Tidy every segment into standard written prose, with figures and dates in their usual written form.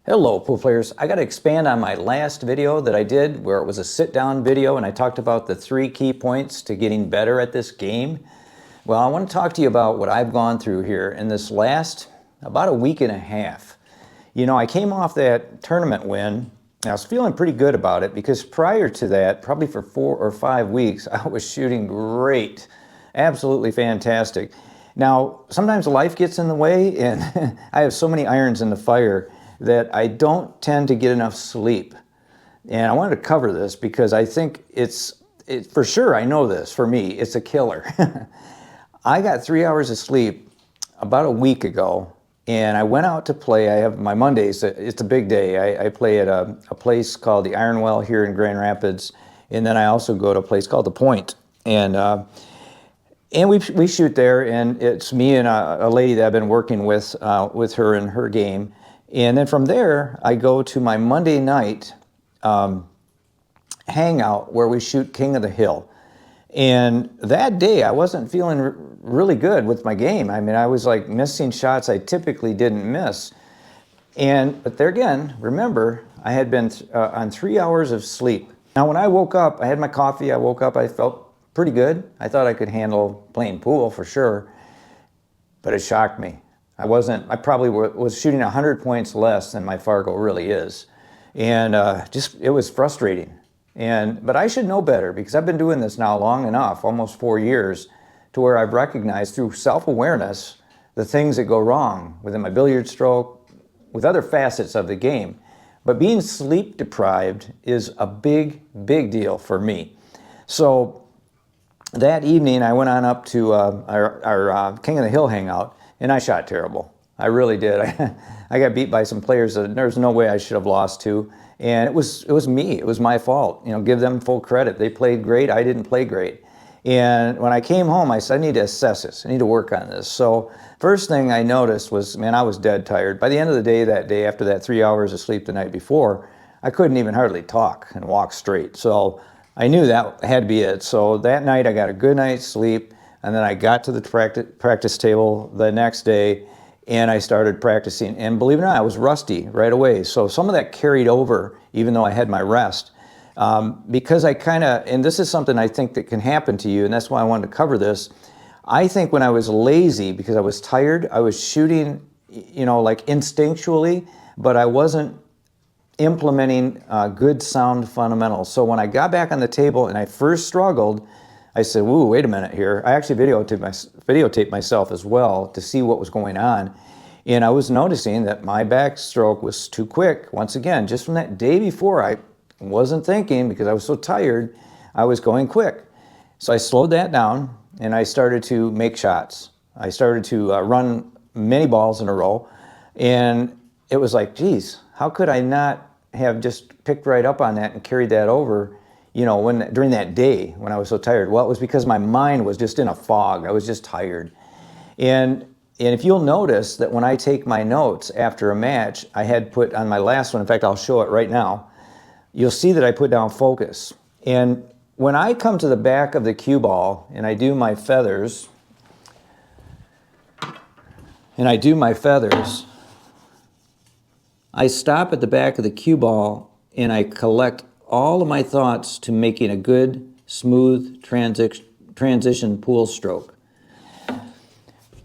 Hello, pool players. I got to expand on my last video that I did where it was a sit-down video and I talked about the 3 key points to getting better at this game. Well, I want to talk to you about what I've gone through here in this last about a week and a half. You know, I came off that tournament win and I was feeling pretty good about it because prior to that, probably for 4 or 5 weeks, I was shooting great. Absolutely fantastic. Now, sometimes life gets in the way and I have so many irons in the fire that I don't tend to get enough sleep. And I wanted to cover this because I think it's for sure, I know this, for me, it's a killer. I got 3 hours of sleep about a week ago, and I went out to play. I have my Mondays, it's a big day. I play at a place called the Iron Well here in Grand Rapids, and then I also go to a place called The Point. And we shoot there, and it's me and a lady that I've been working with her in her game. And then from there, I go to my Monday night hangout where we shoot King of the Hill. And that day, I wasn't feeling really good with my game. I mean, I was like missing shots I typically didn't miss. But there again, remember, I had been on 3 hours of sleep. Now, when I woke up, I had my coffee. I woke up, I felt pretty good. I thought I could handle playing pool for sure, but it shocked me. I probably was shooting 100 points less than my Fargo really is. And it was frustrating. But I should know better because I've been doing this now long enough, almost 4 years, to where I've recognized through self-awareness the things that go wrong within my billiard stroke, with other facets of the game. But being sleep deprived is a big, big deal for me. So that evening I went on up to our King of the Hill hangout, and I shot terrible. I really did. I got beat by some players that there's no way I should have lost to. And it was me. It was my fault. You know, give them full credit. They played great. I didn't play great. And when I came home, I said, I need to assess this. I need to work on this. So first thing I noticed was, man, I was dead tired. By the end of the day that day, after that 3 hours of sleep the night before, I couldn't even hardly talk and walk straight. So I knew that had to be it. So that night I got a good night's sleep. And then I got to the practice table the next day and I started practicing. And believe it or not, I was rusty right away. So some of that carried over, even though I had my rest. Because and this is something I think that can happen to you, and that's why I wanted to cover this. I think when I was lazy, because I was tired, I was shooting, you know, like instinctually, but I wasn't implementing good sound fundamentals. So when I got back on the table and I first struggled, I said, "Ooh, wait a minute here." I actually videotaped myself as well to see what was going on. And I was noticing that my backstroke was too quick. Once again, just from that day before, I wasn't thinking because I was so tired, I was going quick. So I slowed that down and I started to make shots. I started to run many balls in a row. And it was like, geez, how could I not have just picked right up on that and carried that over, you know, during that day when I was so tired? Well, it was because my mind was just in a fog. I was just tired. And if you'll notice that when I take my notes after a match, I had put on my last one, in fact, I'll show it right now, you'll see that I put down focus. And when I come to the back of the cue ball and I do my feathers, I stop at the back of the cue ball and I collect all of my thoughts to making a good, smooth transition pool stroke.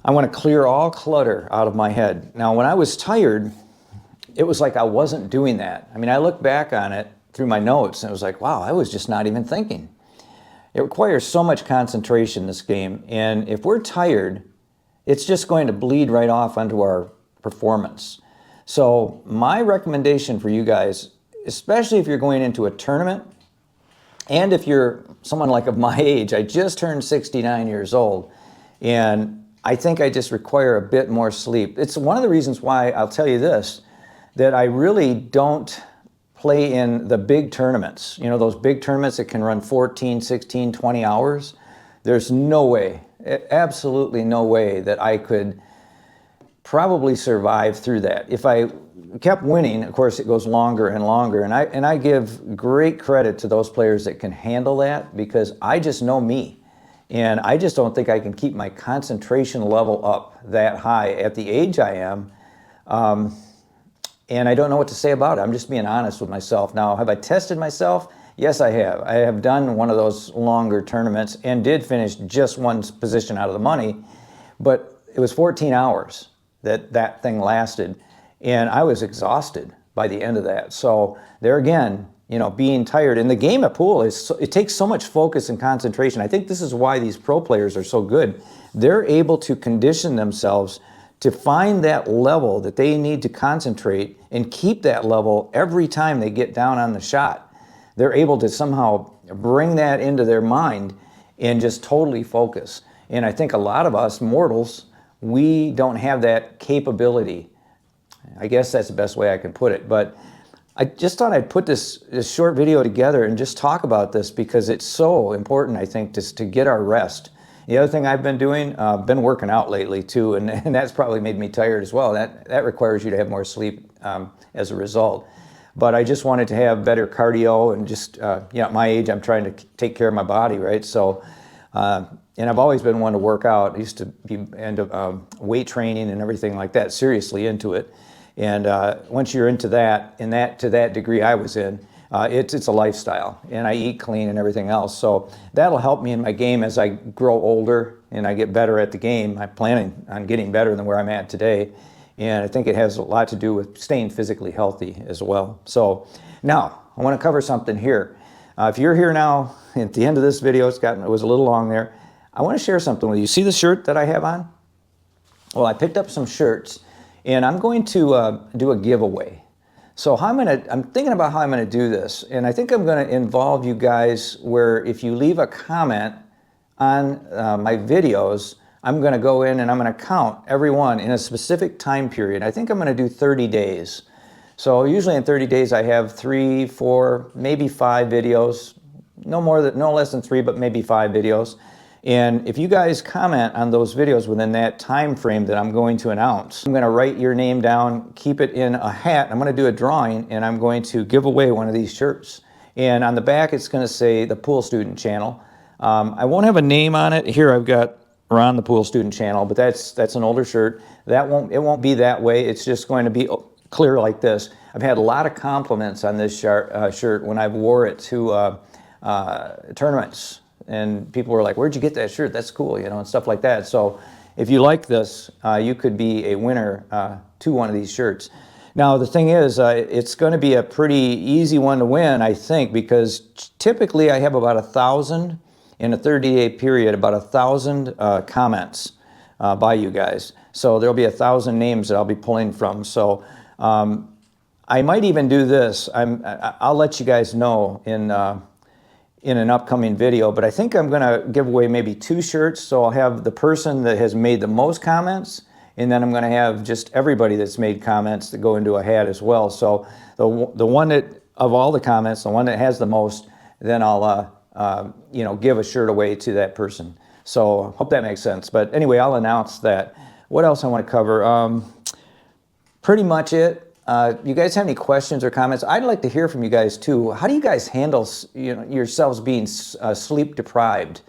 I want to clear all clutter out of my head. Now, when I was tired, it was like I wasn't doing that. I mean, I look back on it through my notes and it was like, wow, I was just not even thinking. It requires so much concentration, this game. And if we're tired, it's just going to bleed right off onto our performance. So my recommendation for you guys, especially if you're going into a tournament, and if you're someone like of my age, I just turned 69 years old, and I think I just require a bit more sleep. It's one of the reasons why, I'll tell you this, that I really don't play in the big tournaments. You know, those big tournaments that can run 14, 16, 20 hours. There's no way, absolutely no way that I could probably survive through that. If I kept winning, of course, it goes longer and longer. And I give great credit to those players that can handle that because I just know me. And I just don't think I can keep my concentration level up that high at the age I am. and I don't know what to say about it. I'm just being honest with myself. Now, have I tested myself? Yes, I have. I have done one of those longer tournaments and did finish just one position out of the money, but it was 14 hours that thing lasted, and I was exhausted by the end of that. So there again, you know, being tired. And the game of pool it takes so much focus and concentration. I think this is why these pro players are so good. They're able to condition themselves to find that level that they need to concentrate and keep that level every time they get down on the shot. They're able to somehow bring that into their mind and just totally focus. And I think a lot of us mortals, we don't have that capability. I guess that's the best way I can put it. But I just thought I'd put this short video together and just talk about this because it's so important, I think, to get our rest. The other thing I've been doing, been working out lately too, and that's probably made me tired as well. That requires you to have more sleep as a result. But I just wanted to have better cardio and just, you know, at my age, I'm trying to take care of my body, right? So, and I've always been one to work out. I used to be into weight training and everything like that, seriously into it. And once you're into that, and to that degree I was in, it's a lifestyle, and I eat clean and everything else. So that'll help me in my game as I grow older and I get better at the game. I'm planning on getting better than where I'm at today. And I think it has a lot to do with staying physically healthy as well. So now I want to cover something here. If you're here now at the end of this video, it was a little long there. I want to share something with you. See the shirt that I have on? Well, I picked up some shirts, and I'm going to do a giveaway. So I'm thinking about how I'm going to do this, and I think I'm going to involve you guys where if you leave a comment on my videos, I'm going to go in and I'm going to count everyone in a specific time period. I think I'm going to do 30 days. So usually in 30 days I have 3, 4, maybe 5 videos. No less than 3, but maybe 5 videos. And if you guys comment on those videos within that time frame that I'm going to announce, I'm going to write your name down, keep it in a hat. I'm going to do a drawing, and I'm going to give away one of these shirts. And on the back, it's going to say the Pool Student Channel. I won't have a name on it. Here I've got Ron, the Pool Student Channel, but that's an older shirt. It won't be that way. It's just going to be clear like this. I've had a lot of compliments on this shirt when I've wore it to tournaments. And people were like, where'd you get that shirt? That's cool, you know, and stuff like that. So if you like this, you could be a winner to one of these shirts. Now, the thing is, it's going to be a pretty easy one to win, I think, because typically I have about 1,000 in a 30-day period, about 1,000 comments by you guys. So there'll be 1,000 names that I'll be pulling from. So I might even do this. I'll let you guys know in an upcoming video, but I think I'm going to give away maybe 2 shirts. So I'll have the person that has made the most comments, and then I'm going to have just everybody that's made comments that go into a hat as well. So the one that, of all the comments, the one that has the most, then I'll you know, give a shirt away to that person. So hope that makes sense. But anyway, I'll announce that. What else I want to cover? Pretty much it. You guys have any questions or comments? I'd like to hear from you guys too. How do you guys handle, you know, yourselves being sleep deprived?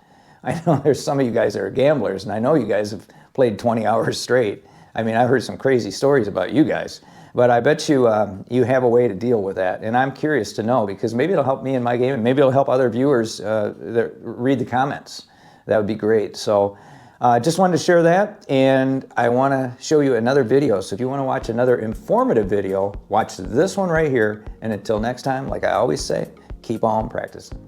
I know there's some of you guys that are gamblers, and I know you guys have played 20 hours straight. I mean, I've heard some crazy stories about you guys, but I bet you you have a way to deal with that. And I'm curious to know, because maybe it'll help me in my game, and maybe it'll help other viewers that read the comments. That would be great. So just wanted to share that, and I want to show you another video. So if you want to watch another informative video, watch this one right here. And until next time, like I always say, keep on practicing.